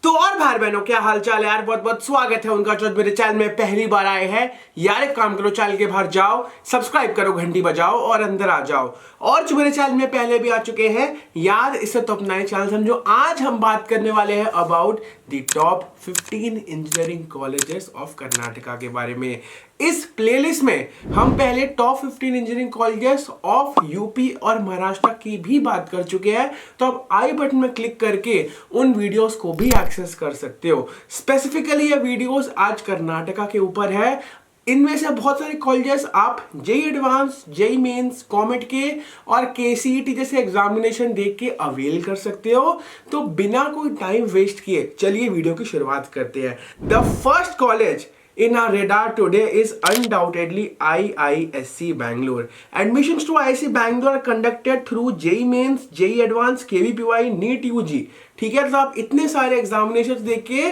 तो और भाई बहनों क्या हाल चाल है यार। बहुत बहुत स्वागत है उनका जो मेरे चैनल में पहली बार आए हैं यार। एक काम करो, चैनल के बाहर जाओ, सब्सक्राइब करो, घंटी बजाओ और अंदर आ जाओ। और जो मेरे चैनल में पहले भी आ चुके हैं यार, इसे तो अपना चैनल समझो। आज हम बात करने वाले हैं about the top 15 engineering colleges of Karnataka के बारे में। इस प्लेलिस्ट में हम पहले top 15 engineering colleges of UP और महाराष्ट्र की भी बात कर चुके हैं। तो अब आई बटन में क्लिक करके उन वीडियोस को भी एक्सेस कर सकते हो। स्पेसिफिकली ये वीडियोस आज कर्नाटका के ऊपर है। इनमें से बहुत सारे कॉलेजेस आप JEE advanced, JEE mains, COMEDK और केसीईटी जैसे एग्जामिनेशन देख के अवेल कर सकते हो। तो बिना कोई टाइम वेस्ट किए चलिए वीडियो की शुरुआत करते हैं। The first college in our radar today is undoubtedly IISc Bangalore. Admissions to IISc Bangalore are conducted through JEE Mains, JEE Advanced, KVPY, NEET UG. ठीक है, तो आप इतने सारे एग्जामिनेशन देख के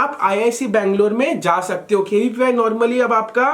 आप IISc बैंगलोर में जा सकते हो। KVPY नॉर्मली अब आपका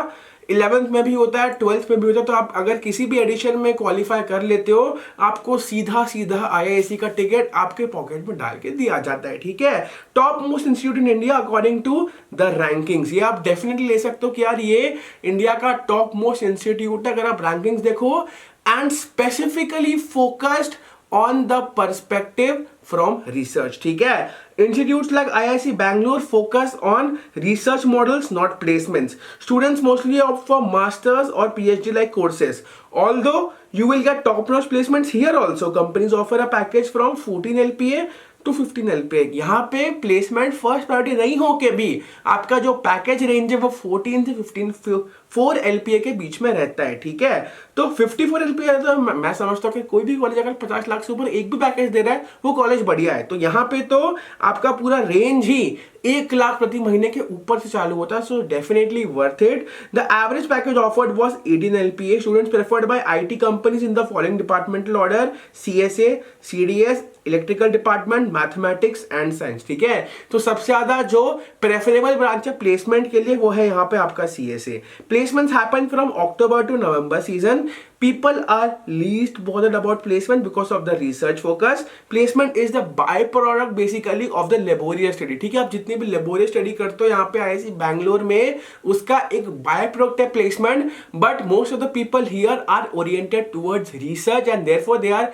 11th में भी होता है, 12th में भी होता है। तो आप अगर किसी भी एडिशन में क्वालिफाई कर लेते हो, आपको सीधा सीधा IISc का टिकट आपके पॉकेट में डाल के दिया जाता है। ठीक है, top most institute in India according to the rankings. ये आप डेफिनेटली ले सकते हो कि यार ये इंडिया का टॉप मोस्ट इंस्टीट्यूट है अगर आप रैंकिंग्स देखो, and specifically focused on the perspective from research. ठीक है, institutes like IISc Bangalore focus on research models, not placements. Students mostly opt for masters or PhD like courses. Although you will get top-notch placements here also. Companies offer a package from 14 LPA to 15 LPA। यहाँ पे placement first priority नहीं हो के भी आपका जो package range है वो 14 से 4 LPA के बीच में रहता है। ठीक है, तो 54 LPA तो मैं समझता हूँ कि कोई भी कॉलेज अगर 50 लाख से ऊपर एक भी पैकेज दे रहा है वो कॉलेज बढ़िया है। तो यहाँ पे तो आपका पूरा रेंज ही 1 लाख प्रति महीने के ऊपर से चालू होता है। So definitely worth it. The average package offered was 18 LPA। Students preferred bye IT companies in the following departmental order: CSA, CDS, electrical department, mathematics and science. ठीक है, तो सबसे ज्यादा जो प्रेफरेबल ब्रांच है प्लेसमेंट के लिए वो है यहाँ पे आपका CSA। Placements happen from October to November season. People are least bothered about placement because of the research focus. Placement is the byproduct basically of the laborious study. ठीक है, आप जितनी भी laborious study करते हो यहाँ पे IISc बैंगलोर में, उसका एक byproduct है placement. But most of the people here are oriented towards research and therefore they are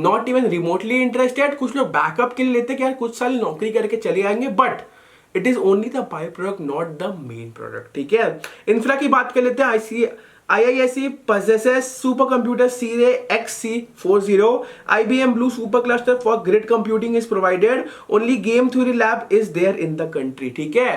not even remotely interested. कुछ लोग बैकअप के लिए लेते हैं कि यार कुछ साल नौकरी करके चले आएंगे, but it is only the by product, not the main product. ठीक है, इंफ्रा की बात कर लेते हैं। IISc possesses supercomputer Cray XC40. IBM Blue supercluster for grid computing is provided. Only game theory lab is there in the country. ठीक है,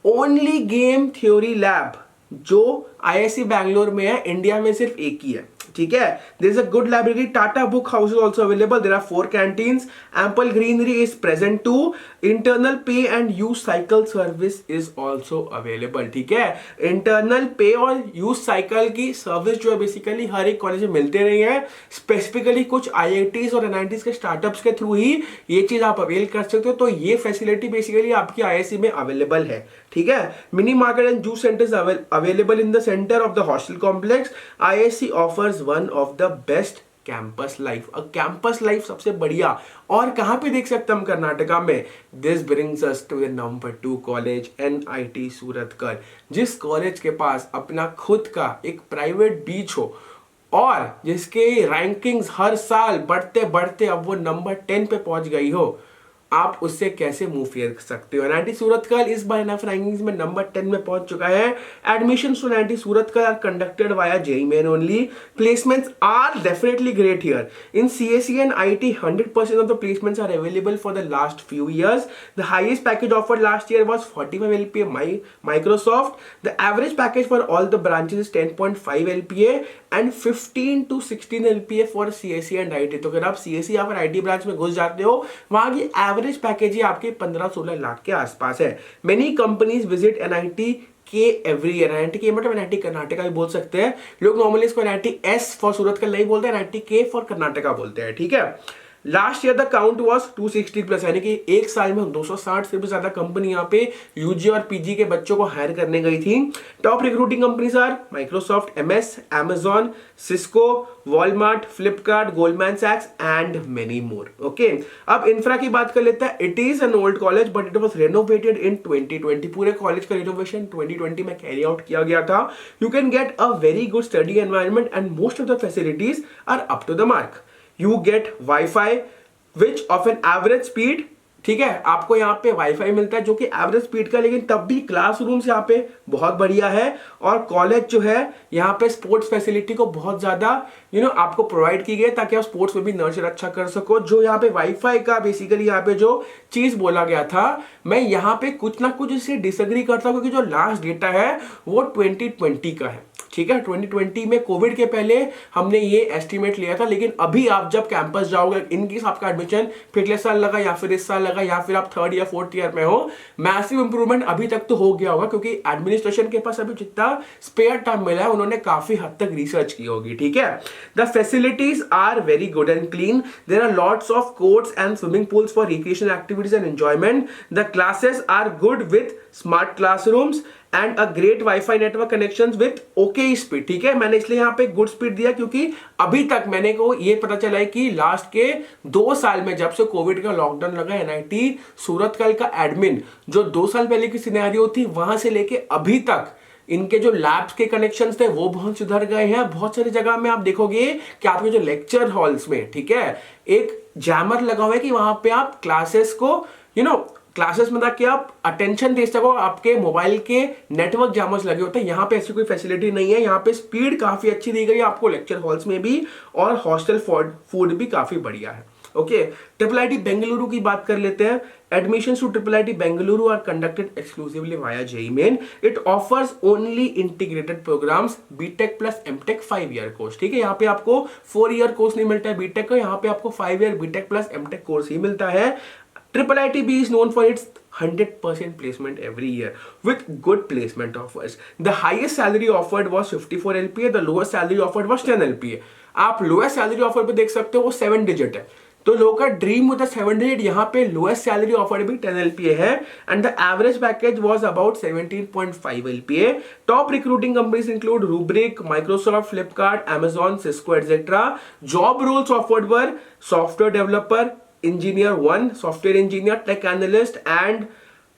only game theory lab जो IISc बैंगलोर में है, इंडिया में सिर्फ एक ही है। ठीक है, there is a good library. Tata book house is also available. There are 4 canteens. Ample greenery is present too. Internal pay and use cycle service is also available. ठीक है, internal pay और use cycle की service जो है basically हर एक college में मिलते रही है। स्पेसिफिकली कुछ IITs और NITs के स्टार्टअप्स के थ्रू ही ये चीज आप अवेल कर सकते हो। तो ये फैसिलिटी बेसिकली आपकी IISc में अवेलेबल है। ठीक है, mini market and juice centres available in the centre of the hostel complex. IISc offers one of the best campus life. Campus life सबसे बढ़िया और कहां पे देख सकते हम कर्नाटका में? This brings us to the number 2 college, NIT Suratgarh. जिस कॉलेज के पास अपना खुद का एक प्राइवेट बीच हो और जिसके रैंकिंग्स हर साल बढ़ते बढ़ते अब वो नंबर 10 पे पहुंच गई हो, आप उससे कैसे मुंह फेर सकते हो? NIT सूरतगढ़ इस बार इनफ रैंकिंग्स में नंबर 10 में पहुंच चुका है। Admissions to NIT Suratgarh are conducted via JEE Main only. Placements are definitely great here. In CSE and IT 100% of the placements are available for the last few years. The highest package offered last year was 45 LPA Microsoft. The average package for all the branches is 10.5 LPA and 15 to 16 LPA for CSE and IT। तो अगर आप CSE या फिर IT branch में घुस जाते हो, वहां की एवरेज पैकेज ही आपके 15-16 लाख के आसपास है। मेनी कंपनीज विजिट NIT के एवरी ईयर। NIT के मतलब NIT कर्नाटका भी बोल सकते हैं लोग। नॉर्मली इसको NIT S फॉर सूरत का नहीं बोलते हैं, NIT K फॉर कर्नाटका बोलते हैं। ठीक है, last year the count was 260 plus, यानी कि एक साल में 260 से भी ज्यादा कंपनी यहाँ पे यूजी और पीजी के बच्चों को हायर करने गई थी। Top recruiting companies are Microsoft, MS, Amazon, Cisco, Walmart, Flipkart, Goldman सैक्स एंड मेनी मोर। ओके, अब इंफ्रा की बात कर लेते हैं। It is an old college but it was renovated in 2020। पूरे कॉलेज का रिनोवेशन 2020 में कैरी आउट किया गया था। You can get a very good study environment and most of the facilities are up to the mark. You get Wi-Fi which of an average speed, ठीक है, आपको यहाँ पे वाईफाई मिलता है जो कि एवरेज स्पीड का, लेकिन तब भी क्लासरूम्स यहाँ पे बहुत बढ़िया है। और कॉलेज जो है यहाँ पे स्पोर्ट्स फैसिलिटी को बहुत ज्यादा आपको प्रोवाइड की गई ताकि आप स्पोर्ट्स में भी नर्चर अच्छा कर सको। जो यहाँ पे वाईफाई का बेसिकली यहाँ पे जो चीज बोला गया था, मैं यहाँ पे कुछ ना कुछ इससे डिसएग्री करता हूँ, क्योंकि जो लास्ट डेटा है वो 2020 का है। ठीक है, 2020 में कोविड के पहले हमने ये एस्टिमेट लिया था, लेकिन अभी आप जब कैंपस जाओगे, इनकेस आपका एडमिशन पिछले साल लगा या फिर इस साल लगा या फिर आप 3rd या 4th ईयर में हो, मैसिव इंप्रूवमेंट अभी तक तो हो गया होगा, क्योंकि एडमिनिस्ट्रेशन के पास अभी जितना स्पेयर टाइम मिला है उन्होंने काफी हद तक रिसर्च की होगी। ठीक है, the facilities are very good and clean. There are lots of courts and swimming pools for recreational activities and enjoyment. The classes are good with smart classrooms and a great wifi network connection with okay speed. ठीक है, मैंने इसलिए यहाँ पे good speed दिया क्योंकि अभी तक मैंने को ये पता चला है कि लास्ट के 2 साल में जब से कोविड का लॉकडाउन लगा, एनआईटी सूरतकल का एडमिन जो 2 साल पहले की सिनेरियो थी वहां से लेके अभी तक इनके जो लैब्स के कनेक्शंस थे वो बहुत सुधर गए हैं। बहुत सारी जगह में आप देखोगे कि आपके जो लेक्चर हॉल्स में, ठीक है, एक जैमर लगा हुआ है कि वहां पे आप क्लासेस को क्लासेस में ताकि आप अटेंशन दे सको, आपके मोबाइल के नेटवर्क जैमर्स लगे होते हैं। यहाँ पे ऐसी कोई फैसिलिटी नहीं है। यहाँ पे स्पीड काफी अच्छी दी गई है आपको लेक्चर हॉल्स में भी, और हॉस्टल फूड भी काफी बढ़िया है। ओके, IIIT बेंगलुरु की बात कर लेते हैं। Admissions to IIIT Bengaluru are conducted exclusively via JEE Main. It offers only integrated programs, BTech plus MTech 5-year course. ठीक है, यहाँ पे आपको 4-year कोर्स नहीं मिलता है BTech का, यहाँ पे आपको 5-year BTech plus MTech course ही मिलता है। IIIT is known for its 100% placement every year with good placement offers. The highest salary offered was 54 LPA, the lowest salary offered was 10 LPA. आप lowest salary offer पे देख सकते हो वो 7 digit है, तो लोगों का ड्रीम होता है 7 digit, यहाँ पे लोएस्ट सैलरी ऑफर भी 10 LPA है and the average package was about 17.5 LPA. Top recruiting companies include Rubrik, Microsoft, Flipkart, Amazon, Cisco etcetera. Job roles offered were software developer, engineer 1, software engineer, tech analyst and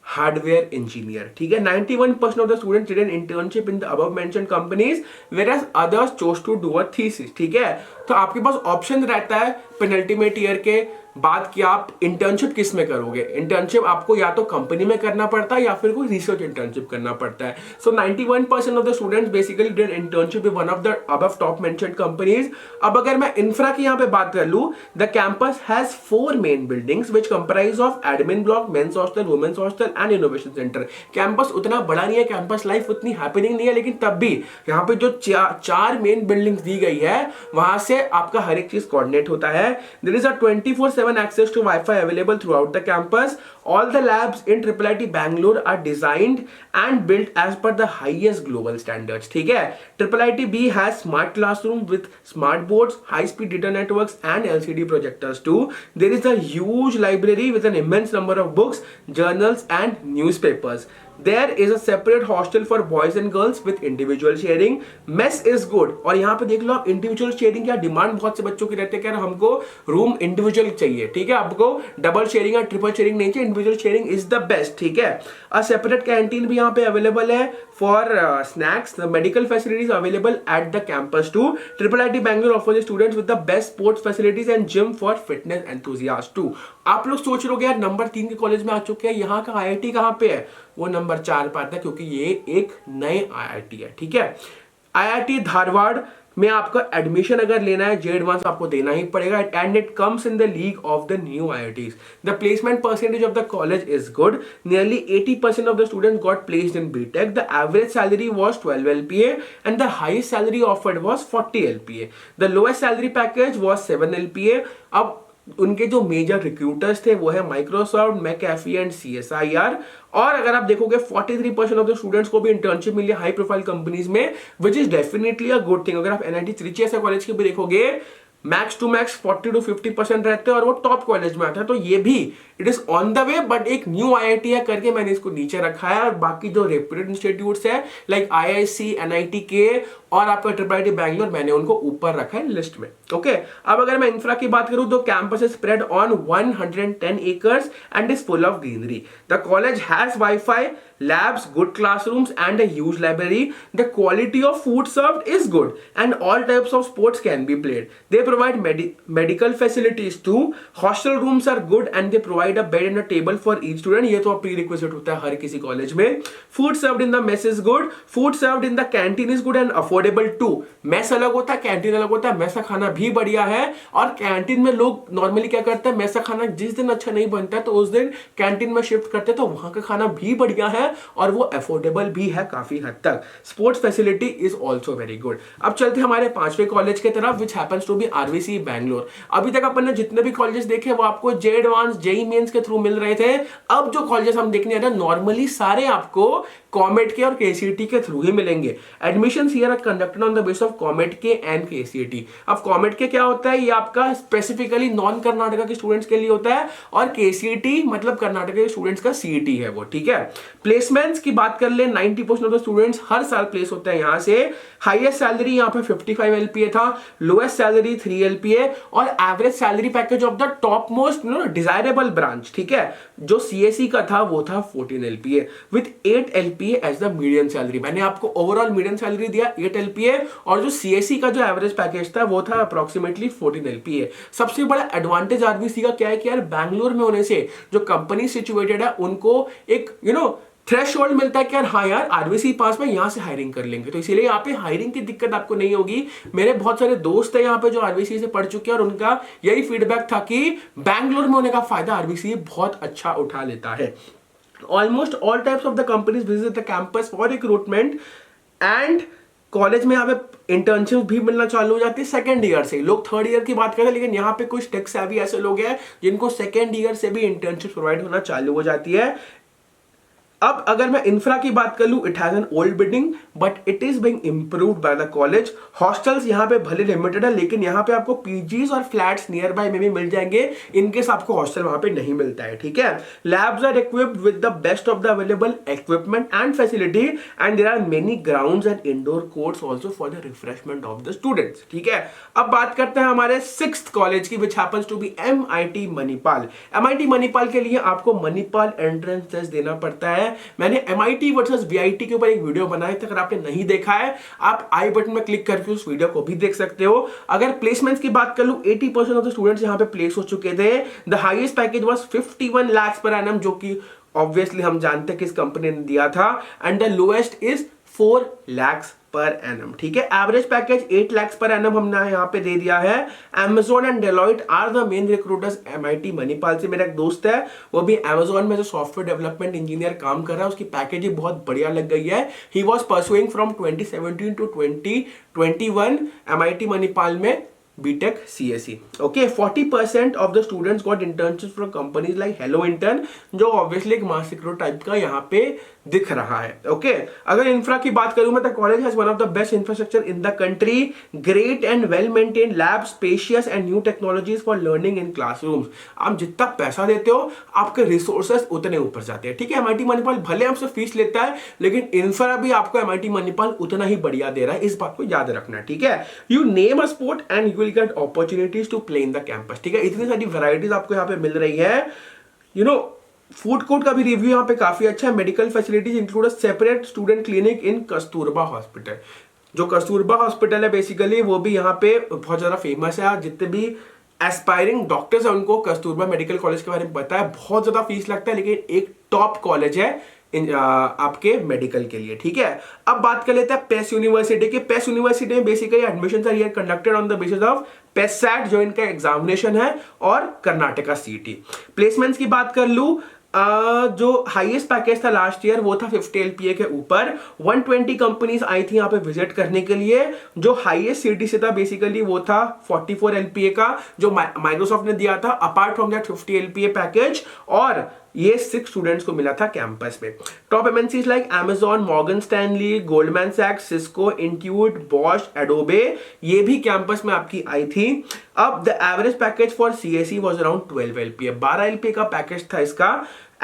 hardware engineer. ठीक है, 91% of the students did an internship in the above mentioned companies whereas others chose to do a thesis. ठीक है, तो आपके पास option रहता है penultimate year के बाद कि आप इंटर्नशिप किस में करोगे. इंटर्नशिप आपको या तो कंपनी में करना पड़ता है या फिर कोई रिसर्च इंटर्नशिप करना पड़ता है. सो 91% of the students basically did internship with one of the above top mentioned companies. अब अगर मैं इंफ्रा की यहाँ पे बात कर लूं, the campus has 4 main buildings which comprise of admin block, men's hostel, women's hostel and innovation centre. Campus उतना बड़ा नहीं है, कैंपस लाइफ उतनी हैपनिंग नहीं है, लेकिन तब भी यहाँ पे जो 4 मेन बिल्डिंग्स दी गई है वहां से आपका हर एक चीज कोऑर्डिनेट होता है. There is a 24/7 access to Wi-Fi available throughout the campus. All the labs in IIIT Bangalore are designed and built as per the highest global standards. ठीक है, IIIT B has smart classroom with smart boards, high-speed data networks and LCD projectors too. There is a huge library with an immense number of books, journals and newspapers. There is a separate hostel for boys and girls with individual sharing. Mess is good. और यहाँ पे देख लो आप individual sharing, या demand बहुत से बच्चों की रहती है कि हमको रूम इंडिविजुअल चाहिए. ठीक है, आपको डबल शेयरिंग या ट्रिपल शेयरिंग नहीं चाहिए, individual sharing is the best. ठीक है, अ सेपरेट कैंटीन भी यहाँ पे अवेलेबल है for snacks. The medical facilities available at the campus too. IIIT Bangalore offers students with the best sports facilities and gym for fitness enthusiast too. आप लोग सोच रहे हो यार नंबर 3 के कॉलेज में आ चुके हैं, यहाँ का IIT कहाँ पे है? वो नंबर 4 पर आता है क्योंकि ये एक नए IIT है. ठीक है, IIT धारवाड़ में आपका एडमिशन अगर लेना है जे एडवांस आपको देना ही पड़ेगा and it comes in the league of the new IITs. The placement percentage of the college is good. Nearly 80% of the students got placed in BTech. The average salary was 12 LPA and the highest salary offered was 40 LPA. The lowest salary package was 7 LPA. अब उनके जो major recruiters थे वो है Microsoft, McAfee and CSIR. और अगर आप देखोगे 43% ऑफ द स्टूडेंट्स को भी इंटर्नशिप मिली हाई प्रोफाइल कंपनीज में, which is definitely a good thing. अगर आप NIT त्रिची ऐसा कॉलेज के भी देखोगे, मैक्स टू मैक्स 40 to 50% रहते हैं और वो टॉप कॉलेज में आता है। तो ये भी it is on the way, but एक न्यू आईआईटी है करके मैंने इसको नीचे रखा है। और बाकी जो रेप्यूटेड इंस्टीट्यूट्स है लाइक आईआईसी, एनआईटी और आपका ट्रिपल बैंगलोर, मैंने उनको ऊपर रखा है लिस्ट में। ओके, अब अगर मैं इंफ्रा की बात करूं तो campus is spread on 110 acres and is full of greenery. The college has wifi, labs, good classrooms and a huge library. The quality of food served is good and all types of sports can be played. They provide medical facilities too. Hostel rooms are good and they provide a bed and a table for each student. ये तो prerequisite होता है हर किसी college में। Food served in the mess is good. Food served in the canteen is good and affordable too. Mess अलग होता है, canteen अलग होता है। मेस का खाना भी बढ़िया है और कैंटीन में लोग नॉर्मली क्या करते हैं, मेस का खाना जिस दिन अच्छा नहीं बनता है तो उस दिन कैंटीन में शिफ्ट करते हैं, तो वहां का खाना भी बढ़िया है और वो अफोर्डेबल भी है काफी हद तक। Sports facility is also very good. अब चलते हमारे पांचवें कॉलेज की तरफ, which happens to be RVC Bangalore. अभी तक अपन ने जितने भी कॉलेजेस देखे वो आपको जे एडवांस, जेई मेंस के थ्रू मिल रहे थे। अब जो कॉलेजेस हम देखने आ रहे हैं नॉर्मली सारे आपको कॉमेट के और केसीईटी के थ्रू ही मिलेंगे। Admissions here are conducted on the base of COMEDK and KCET. अब कॉमेट के क्या होता है, ये आपका स्पेसिफिकली नॉन कर्नाटका के स्टूडेंट्स के लिए होता है और केसीईटी मतलब कर्नाटक के स्टूडेंट्स का सीईटी है वो, ठीक है। प्लेसमेंट्स की बात कर ले, 90% ऑफ द स्टूडेंट्स हर साल प्लेस होते हैं यहाँ से। हाईएस्ट सैलरी यहाँ पे 55 LPA था, लोएस्ट सैलरी 3 LPA और average salary package of the top most desirable branch, ठीक है, जो सीएसई का था वो था 14 LPA with 8 LPA as the median salary. मैंने आपको ओवरऑल मीडियन सैलरी दिया 8 LPA और जो सीएसई का जो एवरेज पैकेज था वो था अप्रोक्सीमेटली 14 LPA। सबसे बड़ा एडवांटेज आरबीसी का क्या है कि यार बैंगलोर में होने से जो कंपनी सिचुएटेड है उनको एक थ्रेशोल्ड मिलता है कि यार हाँ यार आरबीसी पास में यहां से हायरिंग कर लेंगे, तो इसीलिए यहाँ पे हायरिंग की दिक्कत आपको नहीं होगी। मेरे बहुत सारे दोस्त हैं यहाँ पे जो आरबीसी से पढ़ चुके हैं और उनका यही फीडबैक था कि बैंगलोर में होने का फायदा आरबीसी बहुत अच्छा उठा लेता है। Almost all types of the companies visit the campus for recruitment and college में यहाँ पे इंटर्नशिप भी मिलना चालू हो जाती है सेकंड ईयर से। लोग थर्ड ईयर की बात करते हैं लेकिन यहाँ पे कुछ टेक सेवी ऐसे लोग हैं जिनको सेकंड ईयर से भी इंटर्नशिप प्रोवाइड होना चालू हो जाती है। अब अगर मैं इंफ्रा की बात कर लूं, it has an old building but it is being improved by the college. Hostels यहाँ पे भले लिमिटेड है लेकिन यहाँ पे आपको पीजीज और फ्लैट्स नियर बाय में भी मिल जाएंगे इनकेस आपको हॉस्टल वहां पे नहीं मिलता है, ठीक है। Labs are equipped with the best of the available equipment and facility and there are many grounds and indoor courts also for the refreshment of the students, ठीक है। अब बात करते हैं हमारे 6th कॉलेज की which happens to be MIT Manipal. MIT Manipal के लिए आपको मणिपाल एंट्रेंस टेस्ट देना पड़ता है। मैंने MIT वर्सेस VIT के ऊपर एक वीडियो बनाया था, अगर आपने नहीं देखा है आप आई बटन में क्लिक करके उस वीडियो को भी देख सकते हो। अगर प्लेसमेंट्स की बात कर लूं 80% ऑफ द स्टूडेंट्स यहां पे प्लेस हो चुके थे। The highest package was 51 lakhs per annum, जो कि ऑब्वियसली हम जानते हैं किस कंपनी ने दिया था, and the lowest is 4 lakhs per annum, ठीक है। Average package 8 lakhs per annum हमने यहाँ पे दे दिया है। Amazon and Deloitte are the main recruiters MIT Manipal से। मेरा एक दोस्त है वो भी Amazon में जो सॉफ्टवेयर डेवलपमेंट इंजीनियर काम कर रहा है, उसकी पैकेज ही बहुत बढ़िया लग गई है। He was pursuing from 2017 to 2021 MIT Manipal में BTech CSE। Okay, 40% of the students got internships from companies like Hello Intern, जो obviously एक मास रिक्रूट टाइप का यहाँ पे दिख रहा है। ओके, अगर इंफ्रा की बात करूं मैं तो college has one of the best infrastructure in the country, great and well maintained lab, spacious and new technologies for learning in classrooms. आप जितना पैसा देते हो आपके रिसोर्सेज उतने ऊपर जाते हैं, ठीक है। MIT मणिपाल भले हमसे फीस लेता है लेकिन इंफ्रा भी आपको MIT मणिपाल उतना ही बढ़िया दे रहा है, इस बात को याद रखना, ठीक है। You name a sport and you will get opportunities to play in the campus, ठीक है। इतनी सारी वैरायटीज आपको यहाँ पे मिल रही है। फूड कोर्ट का भी रिव्यू यहाँ पे काफी अच्छा है। Medical facilities include a separate student clinic in Kasturba hospital. जो कस्तूरबा हॉस्पिटल है बेसिकली वो भी यहाँ पे बहुत ज्यादा फेमस है। जितने भी एस्पायरिंग डॉक्टर्स हैं उनको कस्तूरबा मेडिकल कॉलेज के बारे में पता है। बहुत ज्यादा फीस लगता है लेकिन एक टॉप कॉलेज है आपके मेडिकल के लिए, ठीक है। अब बात कर लेते हैं पेस यूनिवर्सिटी के। पेस यूनिवर्सिटी में basically admissions are here conducted on the basis of PESSAT जो इनका एग्जामिनेशन है और कर्नाटका सीटी। प्लेसमेंट्स की बात कर लूं, जो हाईएस्ट पैकेज था लास्ट ईयर वो था 50 LPA के ऊपर। 120 कंपनीज आई थी यहाँ पे विजिट करने के लिए। जो हाईएस्ट सिटी से था बेसिकली वो था 44 LPA का जो माइक्रोसॉफ्ट ने दिया था, apart from that 50 LPA package. और ये 6 स्टूडेंट्स को मिला था कैंपस में। Top MNCs like Amazon, Morgan Stanley, Goldman सैक्स, सिस्को, इंट्यूट, बॉश, एडोबे, ये भी कैंपस में आपकी आई थी। अब the average package for CSE was around 12 LPA, 12 LPA का पैकेज था इसका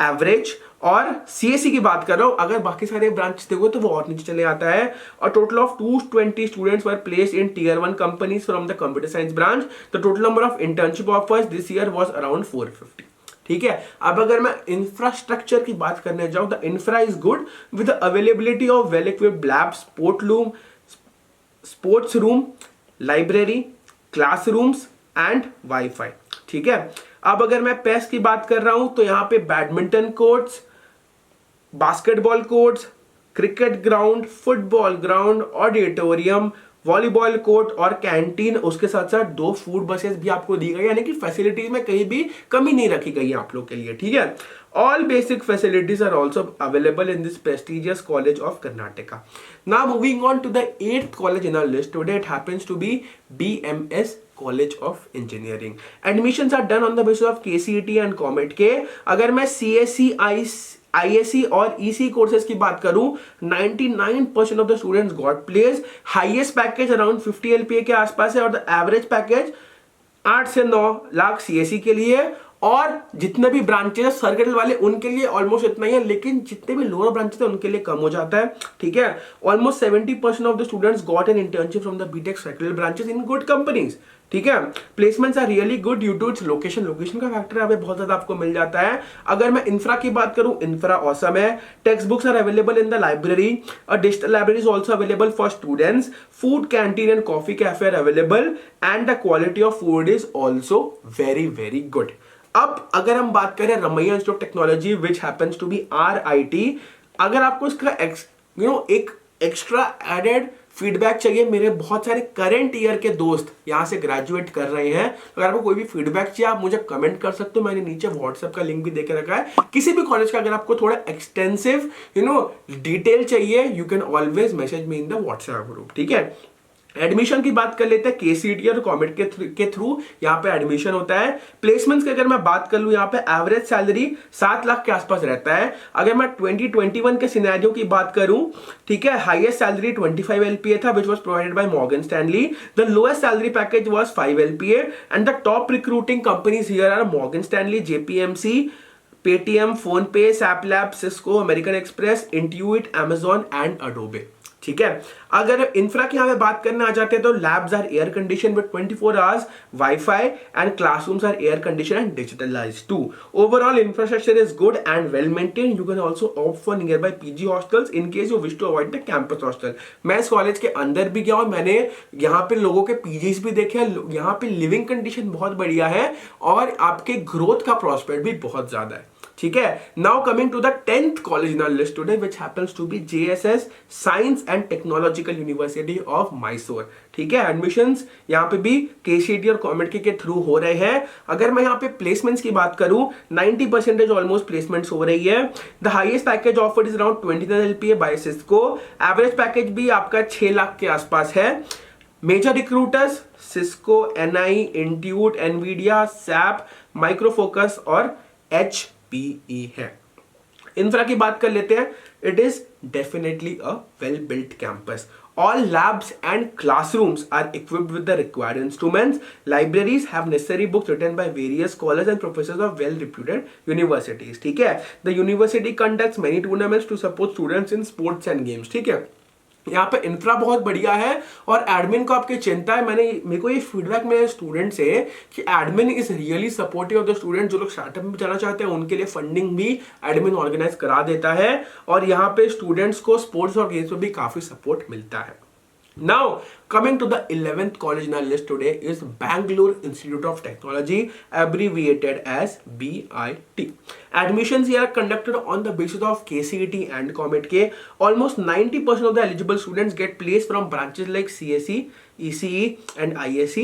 एवरेज। और CSE की बात कर रहा हूं, अगर बाकी सारे ब्रांच देखो तो वो और नीचे चले आता है। और total of 220 students were placed in Tier 1 companies from the computer science branch. The total number of internship offers this year was around 450। ठीक है, अब अगर मैं इंफ्रास्ट्रक्चर की बात करने जाऊं, the infra is good with the availability of well equipped lab, sports room, library, classrooms and wifi. ठीक है, अब अगर मैं पेस की बात कर रहा हूं तो यहां पे badminton courts, basketball courts, cricket ground, football ground, auditorium, volleyball court और कैंटीन, उसके साथ साथ 2 फूड बसेस भी आपको दी गई, यानी कि फैसिलिटीज में कहीं भी कमी नहीं रखी गई है आप लोग के लिए। ठीक है, all basic facilities are also available in this prestigious college of Karnataka. Now moving on to the 8th college in our list today, it happens to be BMS College of Engineering. Admissions are done on the basis of KCET and COMET के। अगर मैं CSE, ISE और EC courses की बात करूं, 99% of the students got place. Highest package around 50 LPA के आसपास है और द एवरेज पैकेज 8 से 9 लाख CSE के लिए। और जितने भी ब्रांचेस है सर्किट वाले उनके लिए ऑलमोस्ट इतना ही है, लेकिन जितने भी लोअर ब्रांचेस है उनके लिए कम हो जाता है। ठीक है, almost 70% of the students got an internship from the BTech circuit branches in good companies. ठीक है, placements are really good due to its location का फैक्टर यहाँ पे बहुत ज्यादा आपको मिल जाता है। अगर मैं इंफ्रा की बात करूं, इंफ्रा ऑसम है। Text books are available in the library, a digital library is also available for students, food canteen and coffee cafe are available and the quality of food is also very very good. अब अगर हम बात करें Ramaiah institute of technology which happens to be RIT, अगर आपको इसका एक extra added feedback चाहिए, मेरे बहुत सारे करंट ईयर के दोस्त यहां से ग्रेजुएट कर रहे हैं, अगर आपको कोई भी फीडबैक चाहिए आप मुझे कमेंट कर सकते हो। मैंने नीचे व्हाट्सएप का लिंक भी देके रखा है। किसी भी कॉलेज का अगर आपको थोड़ा एक्सटेंसिव डिटेल चाहिए, you can always message me in the WhatsApp group. ठीक है, एडमिशन की बात कर लेते हैं। KCET और कॉमेट के थ्रू यहाँ पे एडमिशन होता है। प्लेसमेंट्स की अगर मैं बात कर लूं, यहाँ पे एवरेज सैलरी 7 लाख के आसपास रहता है। अगर मैं 2021 के सिनेरियो की बात करूं, ठीक है, हाईएस्ट सैलरी 25 LPA था which was provided by Morgan Stanley. The lowest salary package was 5 LPA and the top recruiting companies here are Morgan Stanley, JPMC, Paytm, PhonePe, SAPLab, Cisco, American Express, Intuit, Amazon and Adobe। ठीक है, अगर infra की हमें बात करने आ जाते हैं तो labs are air condition with 24 hours wifi and classrooms are air condition and digitalised too. Overall infrastructure is good and well maintained. You can also opt for nearby PG hostels in case you wish to avoid the campus hostel. मैं इस college के अंदर भी गया और मैंने यहाँ पे लोगों के PGs भी देखे हैं। यहाँ पे लिविंग कंडीशन बहुत बढ़िया है और आपके ग्रोथ का प्रॉस्पेक्ट भी बहुत ज्यादा है। ठीक है, now coming to the 10th college in our list today which happens to be JSS science and technological university of Mysore. ठीक है, एडमिशंस यहाँ पे भी KCET और कॉमेट के थ्रू हो रहे हैं। अगर मैं यहाँ पे प्लेसमेंट्स की बात करूं, 90% ऑलमोस्ट प्लेसमेंट्स हो रही है। The highest package offered is around 29 LPA by Cisco. Average package भी आपका 6 लाख के आसपास है। Major recruiters Cisco, NI, Intuit, Nvidia, SAP, Micro Focus और HPE है। इंफ्रा की बात कर लेते हैं। It is definitely a well built campus. All labs and classrooms are equipped with the required instruments. Libraries have necessary books written by various scholars and professors of well-reputed universities. ठीक है, the university conducts many tournaments to support students in sports and games. ठीक है, यहाँ पे infra बहुत बढ़िया है और एडमिन को आपकी चिंता है। मेरे को ये फीडबैक मेरे स्टूडेंट से कि admin is really supportive of the student. जो लोग स्टार्टअप में जाना चाहते हैं उनके लिए फंडिंग भी एडमिन ऑर्गेनाइज करा देता है और यहाँ पे स्टूडेंट्स को स्पोर्ट्स और गेम्स में भी काफी सपोर्ट मिलता है। Now, coming to the 11th college in our list today is Bangalore Institute of Technology, abbreviated as BIT. Admissions here are conducted on the basis of KCET and COMET K. Almost 90% of the eligible students get placed from branches like CSE, ECE and ISE.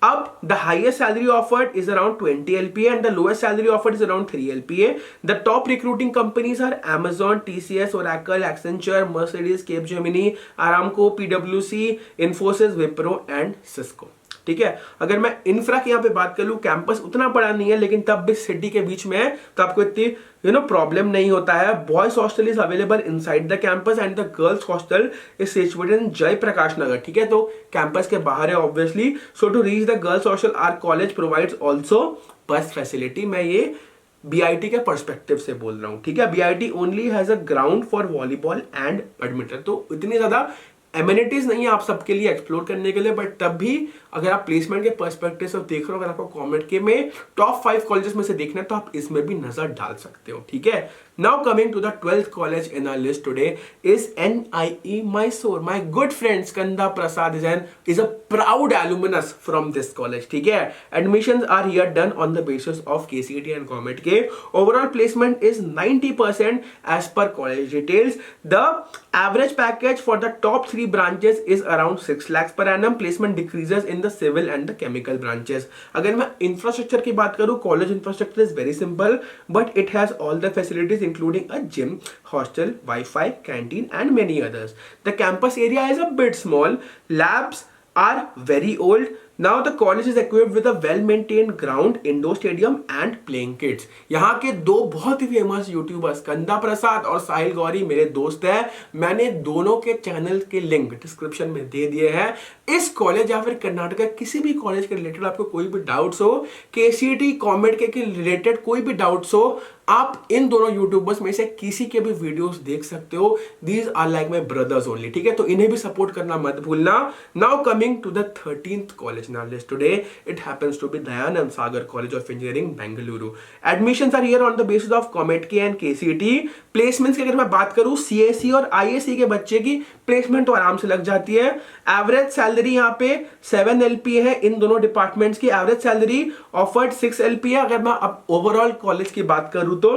Up, the highest salary offered is around 20 LPA and the lowest salary offered is around 3 LPA. The top recruiting companies are Amazon, TCS, Oracle, Accenture, Mercedes, Capgemini, Aramco, PwC, Infosys, Wipro and Cisco. ठीक है। अगर मैं infra की यहाँ पे बात कर लूँ, कैंपस उतना बड़ा नहीं है लेकिन तब भी सिटी के बीच में है, तो आपको इतनी प्रॉब्लम नहीं होता है। Boys hostel is available inside the campus and the girls hostel is situated in Jayaprakash Nagar, ठीक है। तो कैंपस के बाहर है obviously. So to reach the girls hostel our college provides also bus facility. मैं ये बीआईटी के पर्सपेक्टिव से बोल रहा हूँ, ठीक है। BIT only has a ground for volleyball and badminton, तो इतनी ज्यादा एमिनिटीज नहीं है आप सबके लिए एक्सप्लोर करने के लिए, बट तब भी अगर आप प्लेसमेंट के पर्सपेक्टिव से देख रहे हो, अगर आपको कॉमेंट के में टॉप 5 कॉलेजेस में से देखना है तो आप इसमें भी नजर डाल सकते हो, ठीक है। Now coming to the 12th college in our list today is NIE Mysore. My good friend Skanda Prasad is a proud alumnus from this college, ठीक है। Admissions are here done on the basis of KCET and government के। Overall placement is 90% as per college details. The average package for the top 3 branches is around 6 lakhs per annum. Placement decreases in the civil and the chemical branches. अगर मैं infrastructure की बात करूं, college infrastructure is very simple but it has all the facilities including a gym, hostel, Wi-Fi, canteen and many others. The campus area is a bit small. Labs are very old. Now the college is equipped with a well-maintained ground, indoor stadium and playing kids. यहाँ के दो बहुत ही famous YouTubers skandha प्रसाद और साहिल गौरी मेरे दोस्त हैं। मैंने दोनों के चैनल के लिंक डिस्क्रिप्शन में दे दिए हैं। इस कॉलेज या फिर कर्नाटका किसी भी कॉलेज के रिलेटेड आपको कोई भी डाउट्स हो, KCET कॉमेट के रिलेटेड कोई भी डाउट्स हो, आप इन दोनों यूट्यूबर्स में से किसी के भी वीडियोस देख सकते हो। These are like my brothers only, ठीक है। तो इन्हें भी सपोर्ट करना मत भूलना। Now coming to the 13th college in our list today, it happens to be Dayanand Sagar College of Engineering, Bengaluru. Admissions are here on the basis of COMEDK and KCET. Placements की अगर मैं बात करूं, CSE और ISE के बच्चे की placement तो आराम से लग जाती है। एवरेज सैलरी यहाँ पे 7 LPA है इन दोनों डिपार्टमेंट्स की। Average salary offered 6 LPA। अगर मैं अब ओवरऑल कॉलेज की बात करूं तो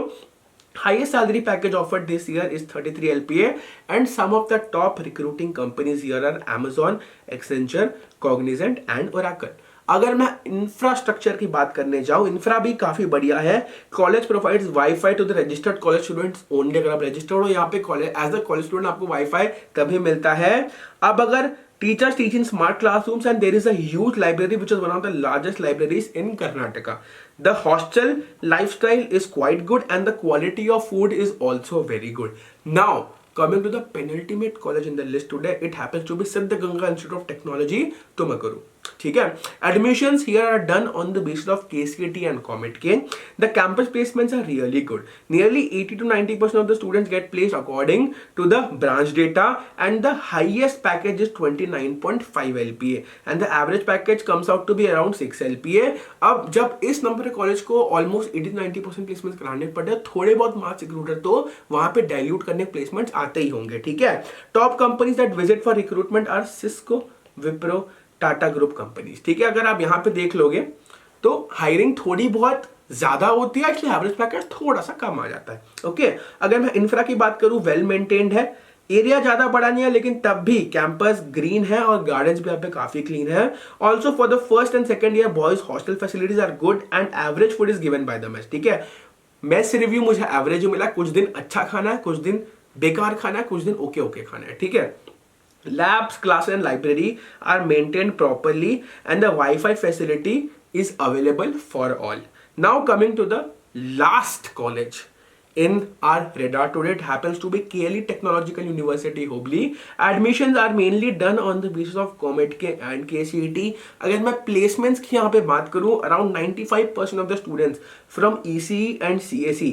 highest salary package offered this year is 33 LPA and some of the top recruiting companies here are Amazon, Accenture, Cognizant and Oracle. अगर मैं इंफ्रास्ट्रक्चर की बात करने जाऊं, इंफ्रा भी काफी बढ़िया है। College provides wifi to the registered college students only. अगर आप रजिस्टर्ड हो यहाँ पे college as a college student आपको वाईफाई तभी मिलता है। अब अगर teachers teach in smart classrooms and there is a huge library which is one of the largest libraries in Karnataka. The hostel lifestyle is quite good and the quality of food is also very good. Now coming to the penultimate college in the list today, it happens to be Siddhaganga Institute of Technology, Tumakuru. ठीक है। Admissions here are done on the basis of KCET and COMEDK. The campus placements are really good. Nearly 80 to 90% of the students get placed according to the branch data and the highest package is 29.5 LPA and the average package comes out to be around 6 LPA. अब जब इस number के college को almost 80-90% placement कराने पड़े, थोड़े बहुत marks recruiter तो वहां पे डाइल्यूट करने प्लेसमेंट्स आते ही होंगे, ठीक है। Top companies that visit for recruitment are Cisco, Wipro, Tata group companies, ठीक है। अगर आप यहाँ पे देख लोगे तो हायरिंग थोड़ी बहुत ज्यादा होती है, इसलिए एवरेज पैकेज थोड़ा सा कम आ जाता है, ओके। अगर मैं इंफ्रा की बात करूं, वेल मेंटेन्ड है। एरिया ज्यादा बड़ा नहीं है लेकिन तब भी कैंपस ग्रीन है और गार्डन्स भी यहाँ पे काफी क्लीन है। Also for the first and second year boys hostel facilities are good and average food is given by the mess, ठीक है। मेस रिव्यू मुझे एवरेज मिला, कुछ दिन अच्छा खाना है, कुछ दिन बेकार खाना है, कुछ दिन ओके ओके खाना है, ठीक है। Labs, class and library are maintained properly and the Wi-Fi facility is available for all. Now coming to the last college in our radar today, it happens to be KLE Technological University, Hubli. Admissions are mainly done on the basis of COMEDK and KCET. अगर मैं placements की यहाँ पे बात करूँ, around 95% of the students from ECE and CSE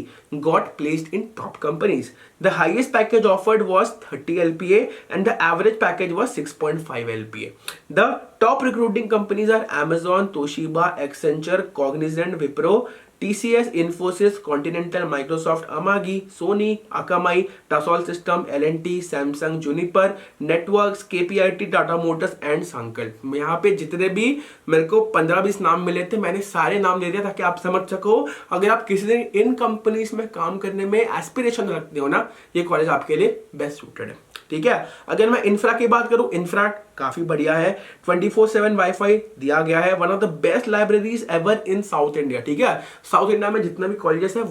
got placed in top companies. The highest package offered was 30 LPA and the average package was 6.5 LPA. The top recruiting companies are Amazon, Toshiba, Accenture, Cognizant, Wipro, TCS, Infosys, Continental, Microsoft, Amagi, Sony, Akamai, Dassault System, L&T, Samsung, Juniper, Networks, KPIT, Tata Motors and Sankalp. यहाँ पे जितने भी मेरे को 15-20 नाम मिले थे, मैंने सारे नाम दे दिया ताकि आप समझ सको। अगर आप किसी दिन इन कंपनीज में काम करने में एस्पिरेशन रखते हो ना, ये कॉलेज आपके लिए बेस्ट सूटेड है, ठीक है। अगर मैं इंफ्रा की बात करूं, इंफ्रा काफी बढ़िया है। 24/7 वाईफाई दिया गया है। One of the best libraries ever in south India, ठीक है। साउथ इंडिया में जितना भी कॉलेजेस है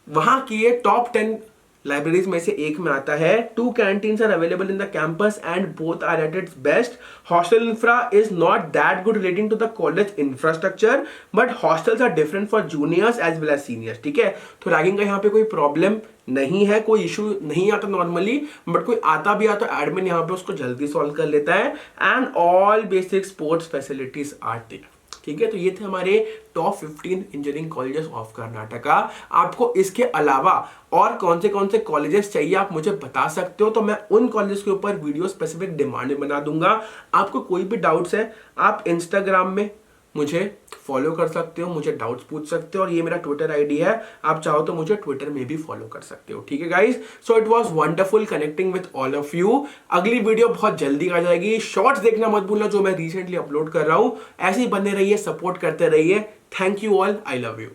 वहां की ये टॉप 10 लाइब्रेरीज में से एक में आता है। 2 canteens are available in the campus and both are at its best. Hostel infra is not that good relating to the college infrastructure, but hostels are different for juniors as well as seniors. ठीक है, तो ragging का यहाँ पे कोई problem नहीं है, कोई इशू नहीं आता नॉर्मली, बट कोई आता भी आता तो एडमिन यहाँ पे उसको जल्दी सॉल्व कर लेता है। And all basic sports facilities are there. ठीक है, तो ये थे हमारे top 15 engineering colleges of Karnataka. आपको इसके अलावा और कौन से कॉलेजेस चाहिए आप मुझे बता सकते हो, तो मैं उन कॉलेजेस के ऊपर वीडियो स्पेसिफिक डिमांड बना दूंगा। आपको कोई भी डाउट्स है आप इंस्टाग्राम में मुझे फॉलो कर सकते हो, मुझे डाउट्स पूछ सकते हो, और ये मेरा ट्विटर आईडी है, आप चाहो तो मुझे ट्विटर में भी फॉलो कर सकते हो। ठीक है guys, so it was wonderful connecting with all of you. अगली वीडियो बहुत जल्दी आ जाएगी, शॉर्ट्स देखना मत भूलना जो मैं रिसेंटली अपलोड कर रहा हूं। ऐसे ही बने रहिए, सपोर्ट करते रहिए। Thank you all, I love you.